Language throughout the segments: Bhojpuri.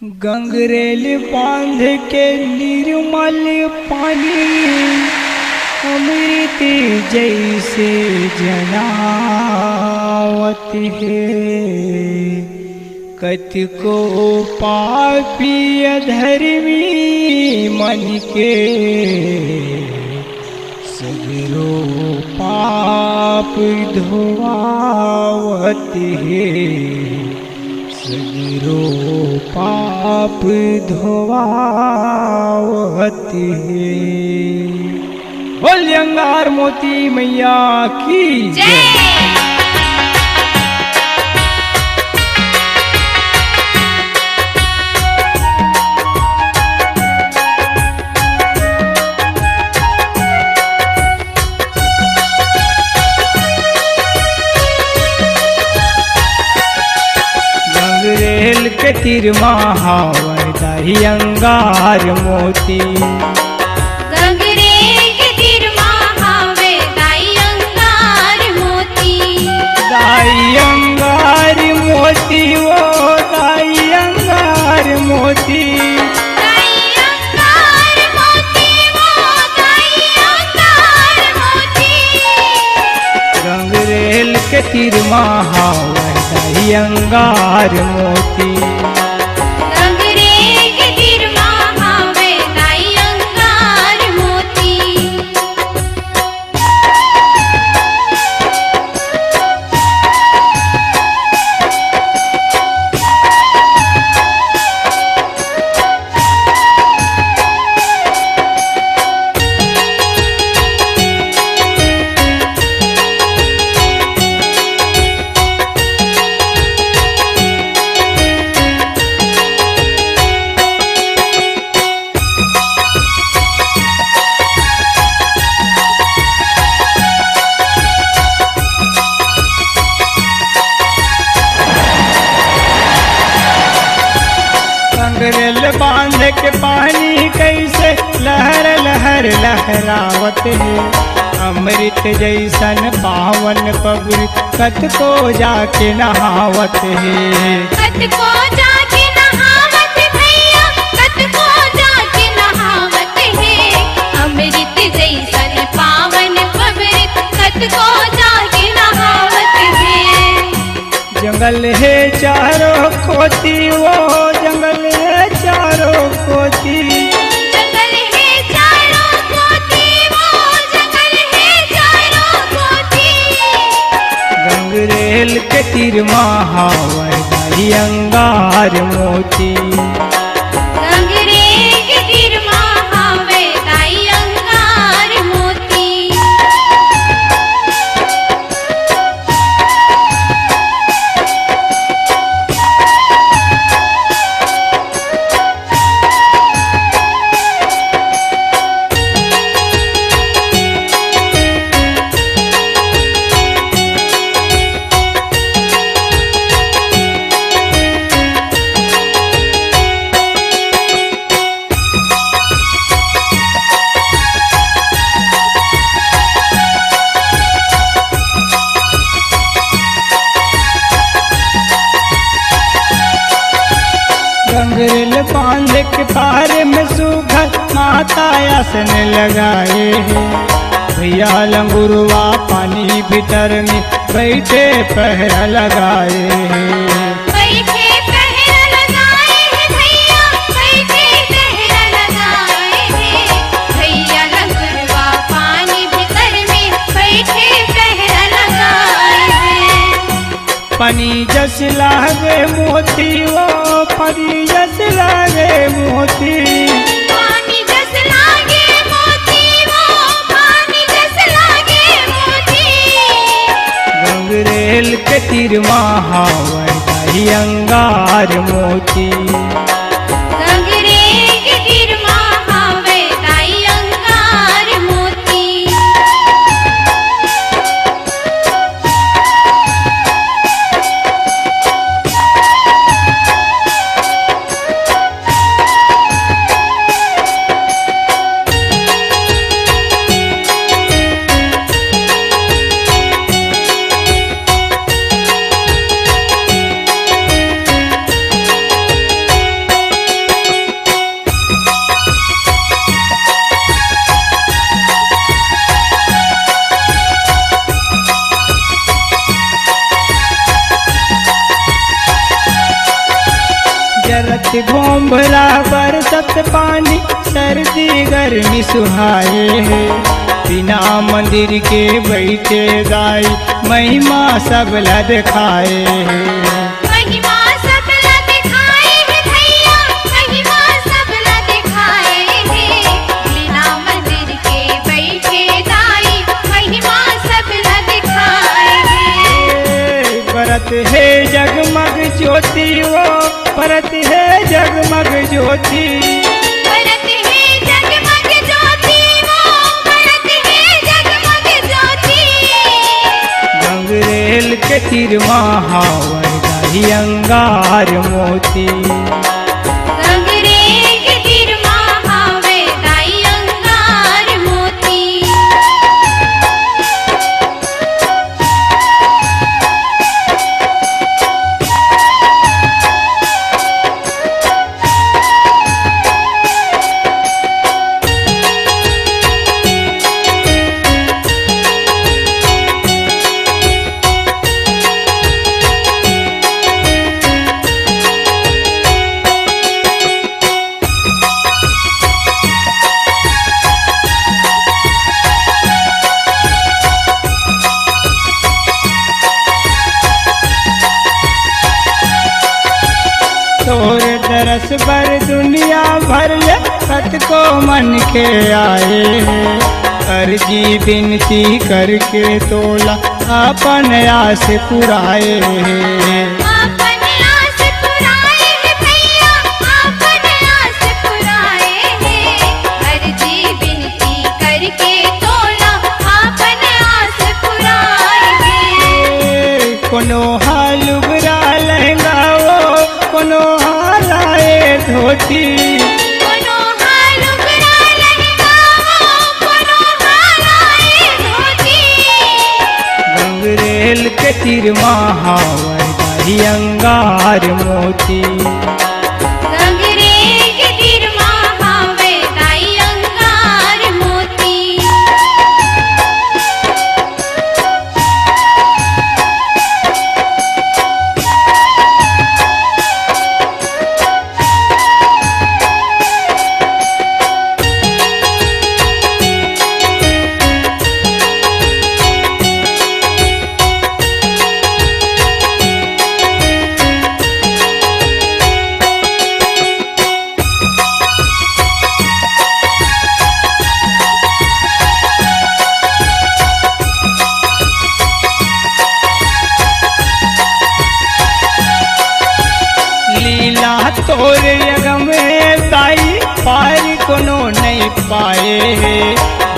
गंगरेल बांध के निर्मल पानी अमृत जैसे जनावत है। कतिको पापी अधर्मी मन के सगरो पाप धोआवत है। सगरो पाप धोआवत है। बोल अंगार मोती मैया की जय। गंगरेल के तीर महावर दाही अंगार मोती। गंगरेल के तीर महावर दाई अंगार मोती। दाई अंगार मोती वो दाई अंगार मोती। दाई अंगार मोती वो दाई अंगार मोती। गंगरेल के तीर महावर दाई अंगार मोती। गंगरेल के तीर महावर दाई अंगार मोती। गंगरेल बांध के पानी कैसे लहर लहर लहरावत है। अमृत जैसन पावन पवित्र कत को जाके नहावत है। कत को जाके नहावत भैया कत को जाके नहावत है। अमृत जैसन पावन पवित्र कत को जाके नहावत है। जंगल है चारों कोती वो जंगल है चारों कोती। जंगल है चारों कोती वो जंगल है चारों कोती। गंगरेल के तीर महावर दाई अंगार मोती। गंगरेल के तीर महावर दाई अंगार मोती। गंगरेल बांध के पार में सुघर माता आसन लगाए हैं। भैया लंगुरवा पानी भीतर में बैठे पहरा लगाए हैं। बैठे पहरा लगाए हैं भैया बैठे पहरा लगाए हैं। भैया लंगुरवा पानी भीतर में बैठे पहरा लगाए हैं। पानी जस लागे मोती वो पानी जस लागे मोती। पानी जस लागे मोती वो पानी जस लागे मोती। गंगरेल के तीर महावर दाई अंगार मोती। गंगरेल के तीर महावर दाई अंगार मोती। जरत भोंभला बरसत पानी सर्दी गर्मी सुहाए है। बिना मंदिर के बैठे दाई महिमा सबला दिखाए है। महिमा सबला दिखाए है भैया, महिमा सबला दिखाए है। बिना मंदिर के बैठे दाई महिमा सबला दिखाए है। परत है जगमग ज्योति वो परत है जगमग ज्योति। परत है जगमग ज्योति वो परत है जगमग ज्योति। गंगरेल के तीर महावर दाही अंगार मोती। गंगरेल के तीर महावे दाई अंगार मोती। तोर दरस बर दुनिया भर ले कत को मन के आए। अर्जी विनती करके तोला अपन आस पुराए। आपन आस पुराए है भैया, आपन आस पुराए है। अर्जी विनती करके तोला आपन आस पुराए है। कोनो हालुगरा लहंगा वो कोनो हालाए धोती। कोनो हालुगरा लहंगा वो कोनो हालाए धोती। गंगरेल के तीर महावर दाही अंगार मोती। गंगरेल के तीर महावे दाई अंगार मोती। लीला तोर यग में ताई पार कोनो नहीं पाए।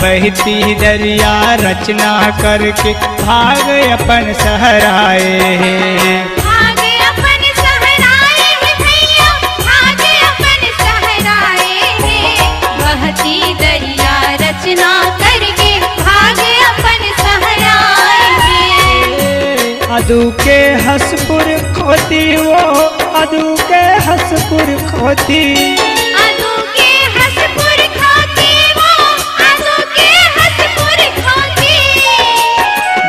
बहती दरिया रचना करके भाग अपन सहराए। भाग अपन सहराए है भैया, भाग अपन सहराए है। बहती दरिया रचना करके भाग अपन सहराए है। अदू के हसपुर खोती वो अदू के हसपुर खोती। अदू के हसपुर खोती वो अदू के हसपुर खोती।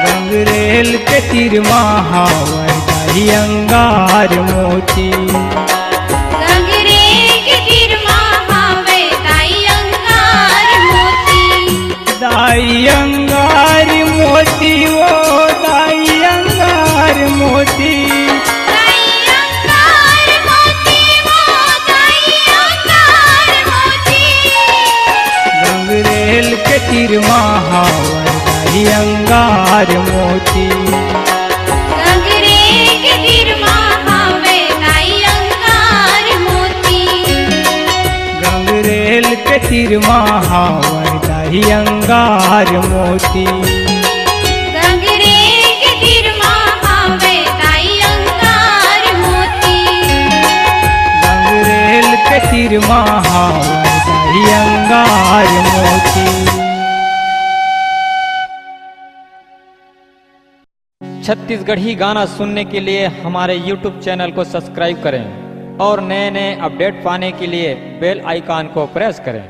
गंगरेल के तीर महावर दाही अंगार मोती। गंगरेल के तीर महावे दाई अंगार मोती। दाई अंगार मोती वो दाई अंगार मोती। दाई अंगार मोती वो दाई अंगार मोती। गंगरेल के तीर महावर दाही अंगार मोती। गंगरेल के तीर महावे दाई अंगार मोती। गंगरेल के तीर महावर दाही अंगार मोती। गंगरेल के तीर महावे दाई अंगार मोती। गंगरेल के तीर महावर दाही अंगार मोती। छत्तीसगढ़ी गाना सुनने के लिए हमारे YouTube चैनल को सब्सक्राइब करें और नए नए अपडेट पाने के लिए बेल आइकॉन को प्रेस करें।